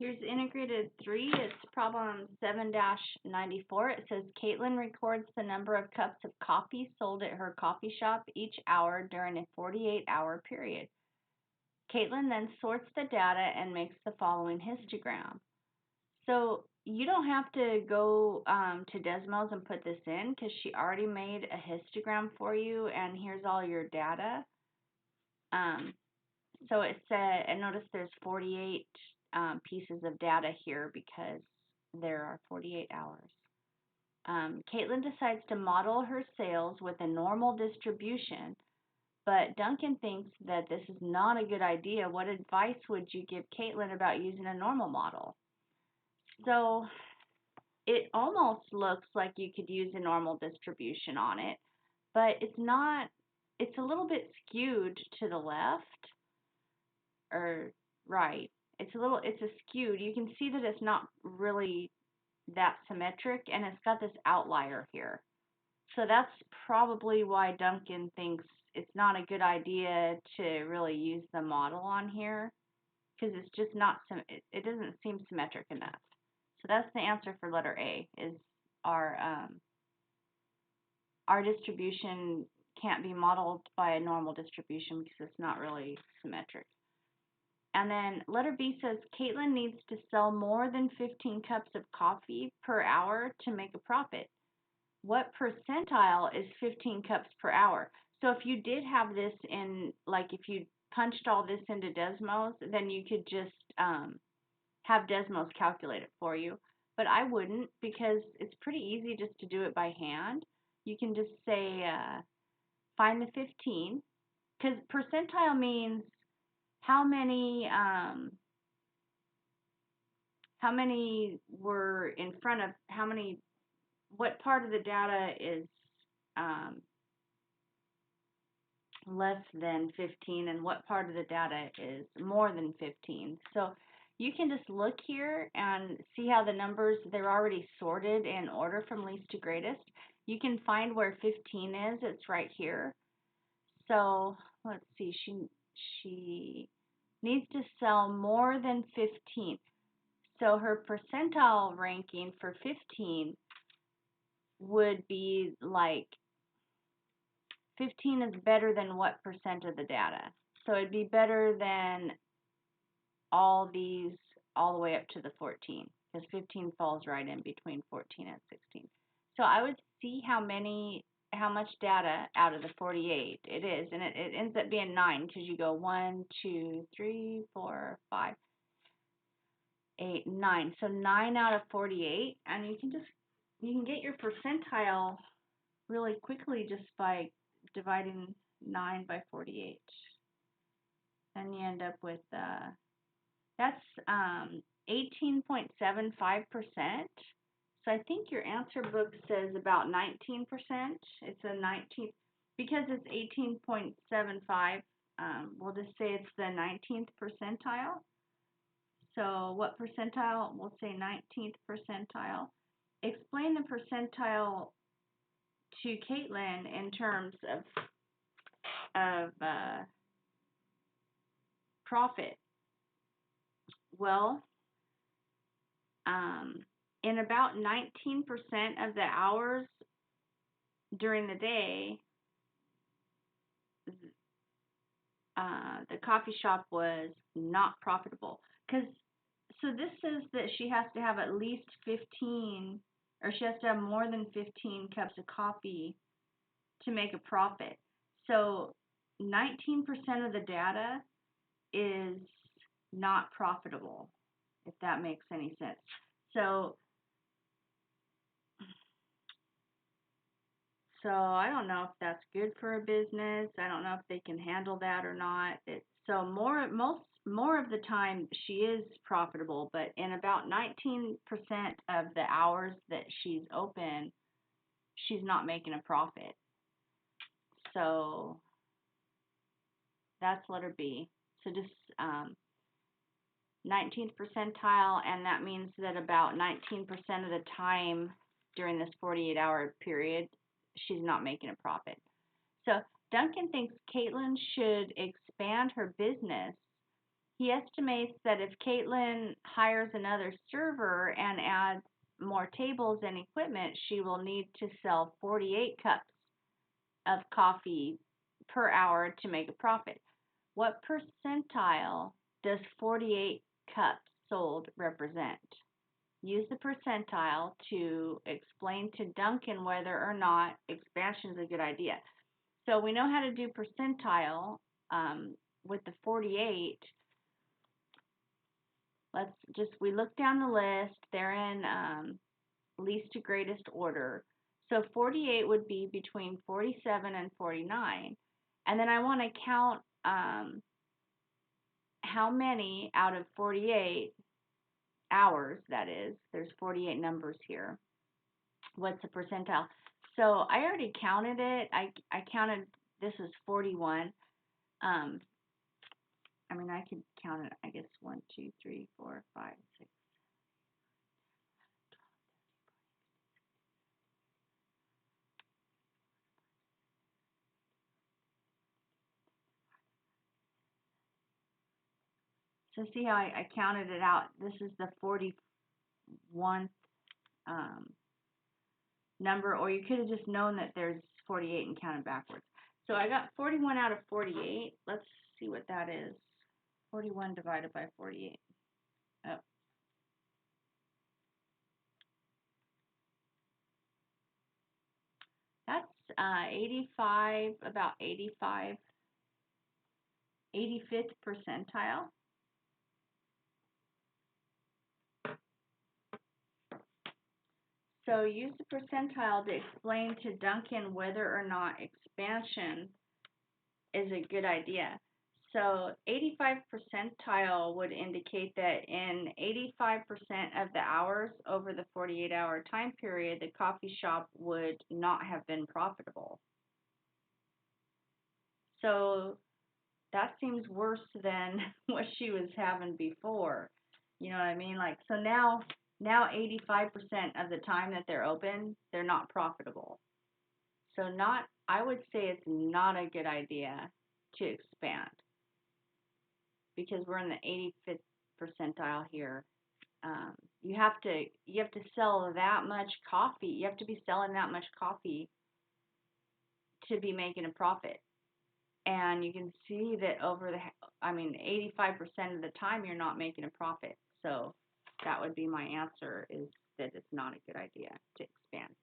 Here's integrated 3. It's problem 7-94. It says Caitlin records the number of cups of coffee sold at her coffee shop each hour during a 48-hour period. Caitlin then sorts the data and makes the following histogram. So you don't have to go to Desmos and put this in because she already made a histogram for you, and here's all your data. So it said, and notice there's 48 pieces of data here because there are 48 hours. Caitlin decides to model her sales with a normal distribution, but Duncan thinks that this is not a good idea. What advice would you give Caitlin about using a normal model? So it almost looks like you could use a normal distribution on it, but it's not, it's a little bit skewed to the left or right. It's a skewed. You can see that it's not really that symmetric, and it's got this outlier here. So that's probably why Duncan thinks it's not a good idea to really use the model on here, because it's just not, it doesn't seem symmetric enough. So that's the answer for letter A, is our distribution can't be modeled by a normal distribution because it's not really symmetric. And then letter B says Caitlin needs to sell more than 15 cups of coffee per hour to make a profit. What percentile is 15 cups per hour? So if you did have this in, like if you punched all this into Desmos, then you could just have Desmos calculate it for you. But I wouldn't, because it's pretty easy just to do it by hand. You can just say, find the 15, because percentile means how many were in front of, what part of the data is less than 15 and what part of the data is more than 15. So you can just look here and see how the numbers, they're already sorted in order from least to greatest. You can find where 15 is. It's right here. So let's see, she needs to sell more than 15. So her percentile ranking for 15 would be like 15 is better than what percent of the data? So it'd be better than all these all the way up to the 14, because 15 falls right in between 14 and 16. So I would see how much data out of the 48 it is, and it ends up being 9, because you go 1, 2, 3, 4, 5, 8, 9. So 9 out of 48, and you can get your percentile really quickly just by dividing 9 by 48. And you end up with, that's 18.75%. So I think your answer book says about 19%. It's a 19, because it's 18.75, we'll just say it's the 19th percentile. So what percentile? We'll say 19th percentile. Explain the percentile to Caitlin in terms of profit. Well, in about 19% of the hours during the day, the coffee shop was not profitable. So this says that she has to have at least 15, or she has to have more than 15 cups of coffee to make a profit. So 19% of the data is not profitable, if that makes any sense. So I don't know if that's good for a business. I don't know if they can handle that or not. So more of the time she is profitable, but in about 19% of the hours that she's open, she's not making a profit. So that's letter B. So just 19th percentile, and that means that about 19% of the time during this 48-hour period, she's not making a profit. So Duncan thinks Caitlin should expand her business He estimates that if Caitlin hires another server and adds more tables and equipment, she will need to sell 48 cups of coffee per hour to make a profit. What percentile does 48 cups sold represent? Use the percentile to explain to Duncan whether or not expansion is a good idea. So we know how to do percentile with the 48. We look down the list. They're in least to greatest order. So 48 would be between 47 and 49. And then I want to count how many out of 48 hours, that is, there's 48 numbers here. What's the percentile? So I already counted it. I counted, this is 41. I mean, I could count it, I guess, 1, 2, 3, 4, 5, 6. So see how I counted it out? This is the 41st number, or you could have just known that there's 48 and counted backwards. So I got 41 out of 48. Let's see what that is. 41 divided by 48. Oh. That's 85, about 85, 85th percentile. So use the percentile to explain to Duncan whether or not expansion is a good idea. So 85 percentile would indicate that in 85% of the hours over the 48-hour time period, the coffee shop would not have been profitable. So that seems worse than what she was having before. You know what I mean? Like, so now 85% of the time that they're open, they're not profitable. So I would say it's not a good idea to expand because we're in the 85th percentile here. You have to sell that much coffee. You have to be selling that much coffee to be making a profit. And you can see that 85% of the time you're not making a profit. So that would be my answer, is that it's not a good idea to expand.